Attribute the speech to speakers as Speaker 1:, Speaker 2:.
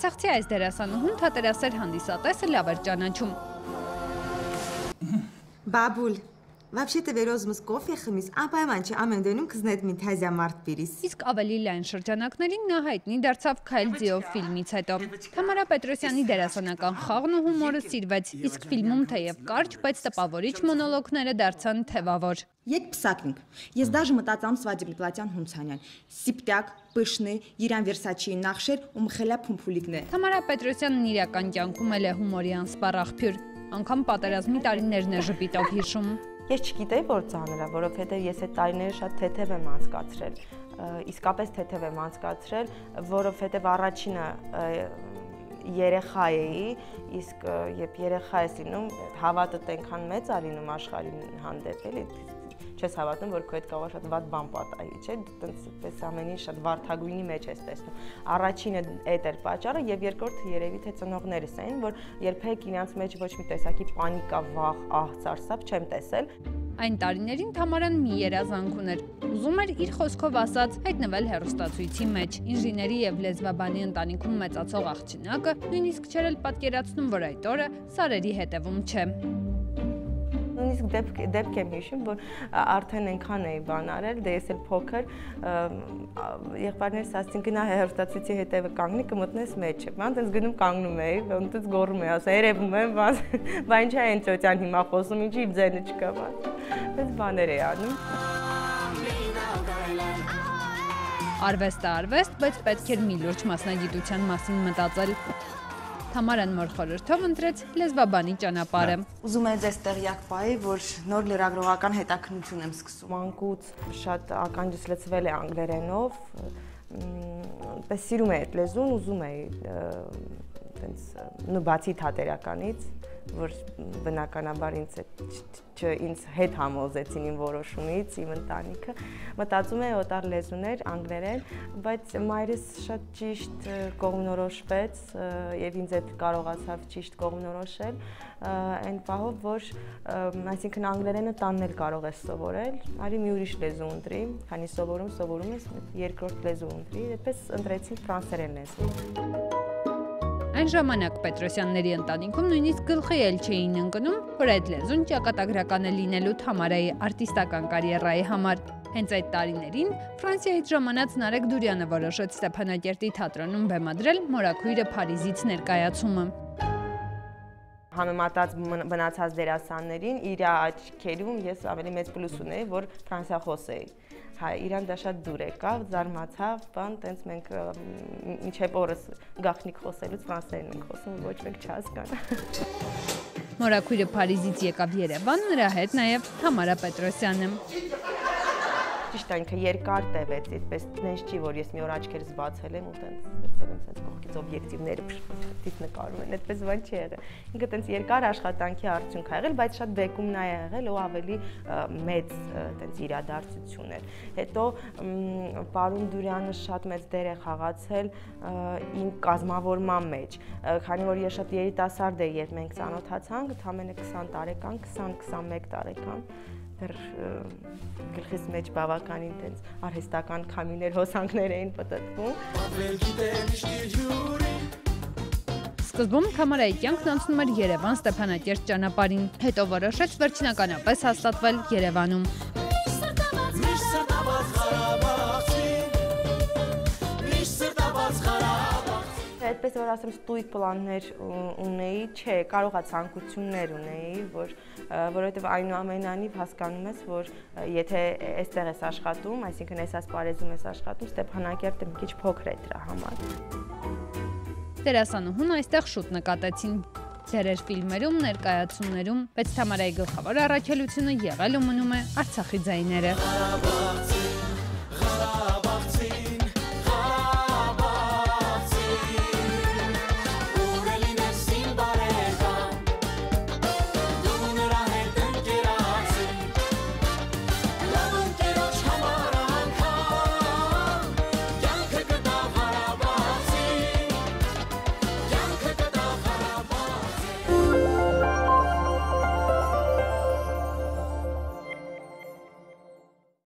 Speaker 1: Արցախցի այս դերասանուհուն թատերասեր հանդիսատեսը լավ էր ճանաչում։
Speaker 2: Բաբուլ, вообще-то վերոզմս կոֆե խմիս, անպայման չէ ամեն դեպքում քզնետ մինթազիա մարդ բերիս։
Speaker 1: Իսկ ավելի լայն շրջանակներին նա հայտնի դարձավ Քայլձիով ֆիլմից հետո։ Թամարա Պետրոսյանի դերասանական խաղն ու հումորը սիրվեց, իսկ ֆիլմում թեև կարճ, բայց տպավորիչ մոնոլոգները դարձան թևավոր։
Speaker 3: Եկ псакник. Ես даже մտածամ Свадебный Платյան Հունցանյան։ Սիպտակ, պշնի, Իրան Վերսաչիի նախշեր ու մխելա փումփուլիկն է։
Speaker 1: Թամարա Պետրոսյանն իրական կյանքում էլ է հումորի անսպառ աղբյուր, անգամ պատերազմի տարիներն է ժպիտով հիշում։
Speaker 4: Ես չգիտեի, որ ծանր է, որովհետև ես այդ տարիները շատ թեթև եմ անցկացրել։ Իսկապես թեթև եմ անցկացրել, որովհետև առաջինը երեխա էի, իսկ երբ երեխա ես լինում, հավատդ այնքան մեծ է լինում աշխարհին հանդեպ, էլի չես հավատում, որ քո հետ կարող է շատ վատ բան պատահի, չէ՞, այդպես ամեն ինչ շատ վարդագույնի մեջ ես տեսնում։ Առաջինը այդ էր պատճառը եւ երկրորդը երևի թե ծնողներս էին, որ երբեք իրancs մեջ ոչ մի տեսակի պանիկա, վախ, ահ, ծարսափ չեմ տեսել։
Speaker 1: Այն տարիներին Թամարան մի երազանք ուներ։ Ուզում էր իր խոսքով ասած հայտնվել հեռուստացույցի մեջ։ Ինժեների եւ լեզվաբանի ընտանիքում մեծացող աղջնակը նույնիսկ չէր էլ պատկերացնում, որ այդ օրը սարերի հետևում չէ։
Speaker 4: Նույնիսկ դեպք եմ հիշում, որ արդեն այնքան էի բան արել, դե ես էլ փոքր եղբայրներս ասեցին գնա հեռուստացույցի հետևը կանգնի կմտնես մեջը։ Ման տենց գնում կանգնում էի, ոնց գոռում էի, ասա երևում եմ, բա ինչ է այն ծոցյան հիմա խոսում, ինչի ձենը չկա, բան։ Բաներ էի անում։
Speaker 1: Արվեստը արվեստ, բայց պետք էր մի լուրջ մասնագիտության մասին մտածել։ Թամարան մոր խորհրդով ընտրեց լեզվաբանի ճանապարհը։
Speaker 3: Ուզում եմ ձեզ տեղյակ պահի, որ նոր լրագրողական հետաքննություն եմ սկսում։
Speaker 4: Մանկուց շատ ականջս լցվել է անգլերենով, պես սիրում էի այդ լեզուն, ուզում էի տենց բացի թատերականից, որ բնականաբար ինձ հետ համոզեցին իմ որոշումից, իմ ընտանիքը, մտածում էի օտար լեզուներ, անգլերեն, բայց մայրս շատ ճիշտ կողմնորոշվեց եւ ինձ հետ կարողացավ ճիշտ կողմնորոշել, այն պահով, որ այսինքն անգլերենը տանն էլ կարող ես սովորել, արի մի ուրիշ լեզու ընտրի, քանի սովորում ես, երկրորդ լեզու ընտրի, այդպես ընտրեցի ֆրանսերեն լեզու։
Speaker 1: Այն ժամանակ Պետրոսյանների ընտանիքում նույնիսկ գլխի էլ չէին ընկնում, որ այդ լեզուն ճակատագրական է լինելու Թամարայի արտիստական կարիերայի համար։ Հենց այդ տարիներին Ֆրանսիայից ժամանած Նարեկ Դուրյանը որոշեց Ստեփանակերտի թատրոնում բեմադրել Մորաքույրը Փարիզից ներկայացումը։
Speaker 4: Համեմատած մնացած դերասաններին իր աչքերում ես ավելի մեծ պլյուս ունեի, որ ֆրանսիախոս էի։ Հա, իրան դա շատ դուր եկավ, զարմացավ, բան, տենց մենք մինչև օրս գաղտնիք խոսելուց ֆրանսերեն ենք խոսում, ոչ մեկ չհասկան։
Speaker 1: Մորաքույրը Փարիզից եկավ Երևան, նրա հետ նաև Թամարա Պետրոսյանը։
Speaker 4: Ճիշտ է, ինքը երկար տևեց, այդպես նենց չի, որ ես մի օր աչքերս բացել եմ ու տենց վերցել եմ տենց կողքից օբյեկտիվները փշփշփից նկարում են, այդպես բան չի եղել։ Ինքը տենց երկար աշխատանքի արդյունք ա եղել, բայց շատ բեկումն ա եղել ու ավելի մեծ տենց իրադարձություն էր։ Հետո պարոն Դուրյանը շատ մեծ դեր է խաղացել իմ կազմավորման մեջ, քանի որ ես շատ երիտասարդ էի, երբ մենք ծանոթացանք, ընդամենը 20 տարեկան, 20-21 տարեկան գլխիս մեջ բավականին տենց արհեստական քամիներ, հոսանքներ էին պտտվում։
Speaker 1: Սկզբում Թամարայի կյանքն անցնում էր Երևան Ստեփանակերտ ճանապարհին, հետո որոշեց վերջնականապես հաստատվել Երևանում։
Speaker 4: Այդպես որ ասեմ ստույգ պլաններ ունեի, չէ, կարողա ցանկություններ ունեի, որովհետև այնուամենայնիվ հասկանում ես, որ եթե այստեղ ես աշխատում, այսինքն այս ասպարեզում ես աշխատում, Ստեփանակերտը մի քիչ փոքր է դրա համար։
Speaker 1: Դերասանուհուն այստեղ շուտ նկատեցին ձերեր ֆիլմերում, ներկայացումներում, բայց Թամարայի գլխավոր առաքելությունը եղել ու մնում է Արցախի ձայները։